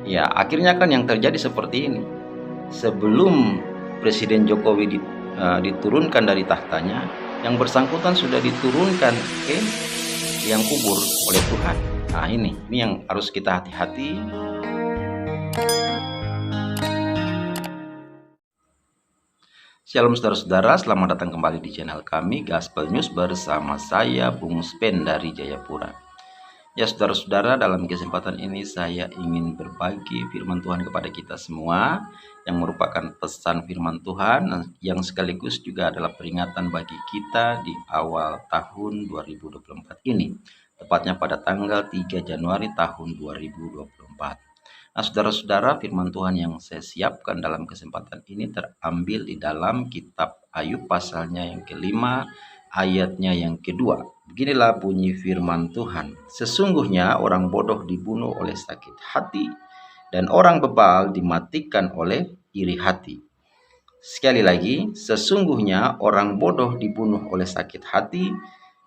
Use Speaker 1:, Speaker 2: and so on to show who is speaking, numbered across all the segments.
Speaker 1: Ya, akhirnya kan yang terjadi seperti ini. Sebelum Presiden Jokowi diturunkan dari tahtanya, yang bersangkutan sudah diturunkan ke liang kubur oleh Tuhan. Nah, ini yang harus kita hati-hati. Shalom saudara-saudara, selamat datang kembali di channel kami Gospel News bersama saya Bung Spen dari Jayapura. Ya saudara-saudara, dalam kesempatan ini saya ingin berbagi firman Tuhan kepada kita semua, yang merupakan pesan firman Tuhan yang sekaligus juga adalah peringatan bagi kita di awal tahun 2024 ini, tepatnya pada tanggal 3 Januari tahun 2024. Nah saudara-saudara, firman Tuhan yang saya siapkan dalam kesempatan ini terambil di dalam kitab Ayub pasalnya yang kelima, ayatnya yang kedua. Beginilah bunyi firman Tuhan. Sesungguhnya orang bodoh dibunuh oleh sakit hati, dan orang bebal dimatikan oleh iri hati. Sekali lagi, sesungguhnya orang bodoh dibunuh oleh sakit hati,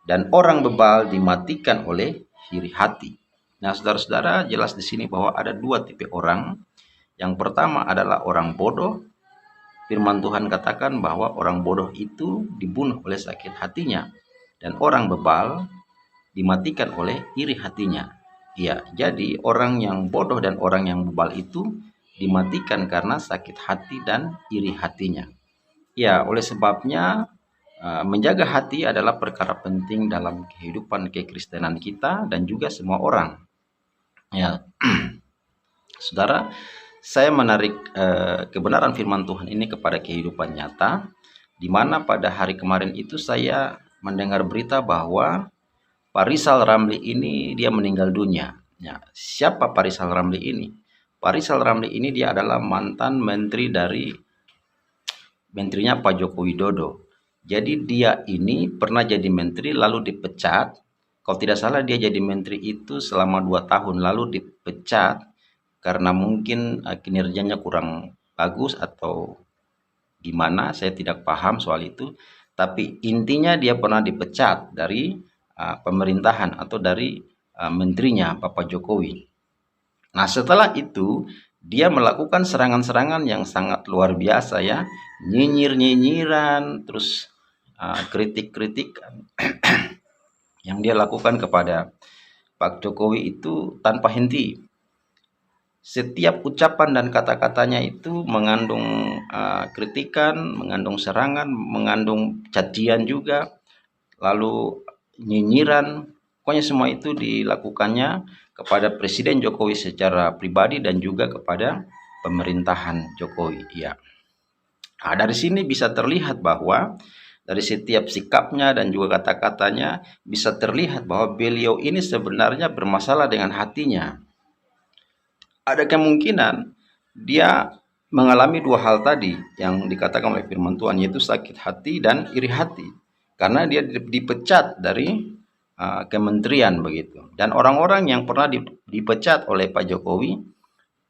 Speaker 1: dan orang bebal dimatikan oleh iri hati. Nah, saudara-saudara, jelas di sini bahwa ada dua tipe orang. Yang pertama adalah orang bodoh. Firman Tuhan katakan bahwa orang bodoh itu dibunuh oleh sakit hatinya, dan orang bebal dimatikan oleh iri hatinya. Ya, jadi orang yang bodoh dan orang yang bebal itu dimatikan karena sakit hati dan iri hatinya. Ya, oleh sebabnya menjaga hati adalah perkara penting dalam kehidupan kekristenan kita dan juga semua orang. Ya, saudara, saya menarik kebenaran firman Tuhan ini kepada kehidupan nyata, di mana pada hari kemarin itu saya mendengar berita bahwa Pak Rizal Ramli ini dia meninggal dunia. Ya, siapa Pak Rizal Ramli ini? Pak Rizal Ramli ini dia adalah mantan menteri dari menterinya Pak Joko Widodo. Jadi dia ini pernah jadi menteri lalu dipecat. Kalau tidak salah dia jadi menteri itu selama 2 tahun lalu dipecat karena mungkin kinerjanya kurang bagus atau gimana, saya tidak paham soal itu. Tapi intinya dia pernah dipecat dari pemerintahan atau dari menterinya Bapak Jokowi. Nah, setelah itu dia melakukan serangan-serangan yang sangat luar biasa ya, nyinyir-nyinyiran, terus kritik-kritik yang dia lakukan kepada Pak Jokowi itu tanpa henti. Setiap ucapan dan kata-katanya itu mengandung kritikan, mengandung serangan, mengandung cacian juga, lalu nyinyiran. Pokoknya semua itu dilakukannya kepada Presiden Jokowi secara pribadi dan juga kepada pemerintahan Jokowi. Ya. Nah, dari sini bisa terlihat bahwa dari setiap sikapnya dan juga kata-katanya bisa terlihat bahwa beliau ini sebenarnya bermasalah dengan hatinya. Ada kemungkinan dia mengalami dua hal tadi yang dikatakan oleh firman Tuhan, yaitu sakit hati dan iri hati. Karena dia dipecat dari kementerian begitu. Dan orang-orang yang pernah dipecat oleh Pak Jokowi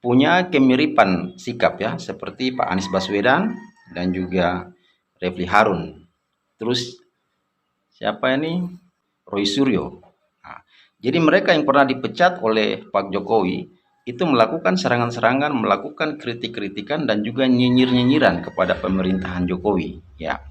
Speaker 1: punya kemiripan sikap ya, seperti Pak Anies Baswedan dan juga Refli Harun. Terus siapa ini? Roy Suryo. Nah, jadi mereka yang pernah dipecat oleh Pak Jokowi itu melakukan serangan-serangan, melakukan kritik-kritikan dan juga nyinyir-nyinyiran kepada pemerintahan Jokowi. Ya.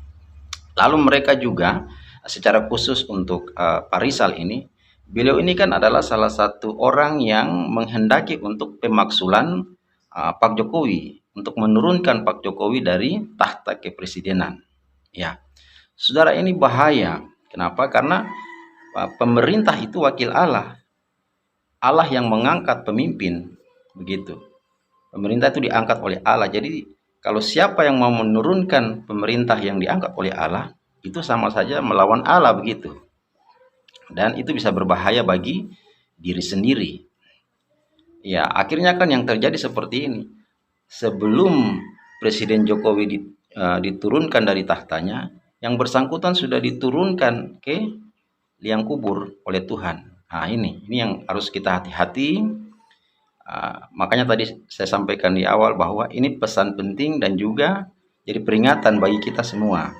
Speaker 1: Lalu mereka juga secara khusus untuk Pak Rizal ini, beliau ini kan adalah salah satu orang yang menghendaki untuk pemaksulan Pak Jokowi, untuk menurunkan Pak Jokowi dari tahta kepresidenan. Ya, saudara, ini bahaya. Kenapa? Karena pemerintah itu wakil Allah. Allah yang mengangkat pemimpin, begitu. Pemerintah itu diangkat oleh Allah. Jadi kalau siapa yang mau menurunkan pemerintah yang diangkat oleh Allah, itu sama saja melawan Allah begitu. Dan itu bisa berbahaya bagi diri sendiri. Ya, akhirnya kan yang terjadi seperti ini. Sebelum Presiden Jokowi diturunkan dari tahtanya, yang bersangkutan sudah diturunkan ke liang kubur oleh Tuhan. Nah, ini yang harus kita hati-hati. Makanya tadi saya sampaikan di awal bahwa ini pesan penting dan juga jadi peringatan bagi kita semua.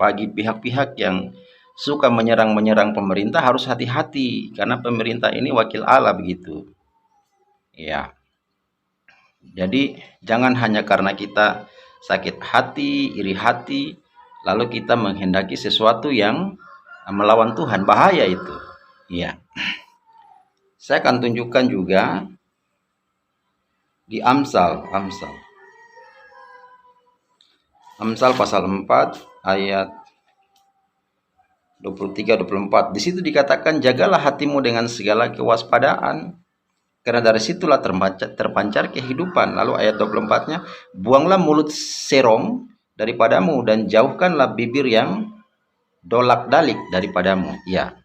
Speaker 1: Bagi pihak-pihak yang suka menyerang pemerintah harus hati-hati, karena pemerintah ini wakil Allah begitu. Ya. Jadi jangan hanya karena kita sakit hati, iri hati, lalu kita menghendaki sesuatu yang melawan Tuhan. Bahaya itu. Iya. Saya akan tunjukkan juga di Amsal pasal 4 ayat 23-24. Di situ dikatakan, jagalah hatimu dengan segala kewaspadaan, karena dari situlah terpancar kehidupan. Lalu ayat 24-nya, buanglah mulut serong daripadamu dan jauhkanlah bibir yang dolak-dalik daripadamu. Ya,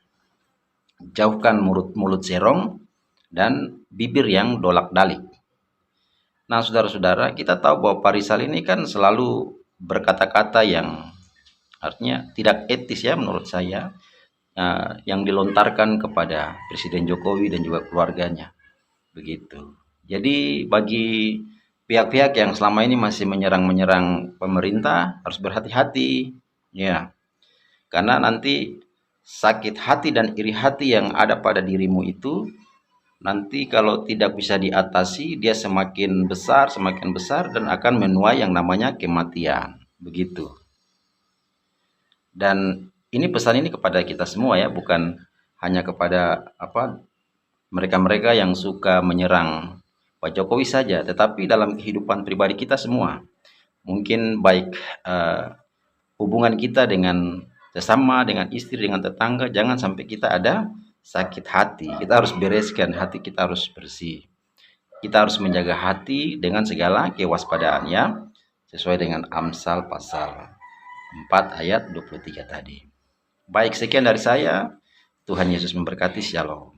Speaker 1: jauhkan mulut serong dan bibir yang dolak-dalik. Nah, saudara-saudara, kita tahu bahwa Parisal ini kan selalu berkata-kata yang artinya tidak etis ya menurut saya, yang dilontarkan kepada Presiden Jokowi dan juga keluarganya. Begitu. Jadi bagi pihak-pihak yang selama ini masih menyerang pemerintah harus berhati-hati ya. Karena nanti sakit hati dan iri hati yang ada pada dirimu itu nanti kalau tidak bisa diatasi, dia semakin besar dan akan menuai yang namanya kematian. Begitu. Dan ini pesan ini kepada kita semua ya, bukan hanya kepada mereka-mereka yang suka menyerang Pak Jokowi saja, tetapi dalam kehidupan pribadi kita semua. Mungkin baik hubungan kita dengan sesama, dengan istri, dengan tetangga, jangan sampai kita ada sakit hati. Kita harus bereskan hati, kita harus bersih. Kita harus menjaga hati dengan segala kewaspadaan ya, sesuai dengan Amsal pasal 4 ayat 23 tadi. Baik, sekian dari saya. Tuhan Yesus memberkati. Shalom.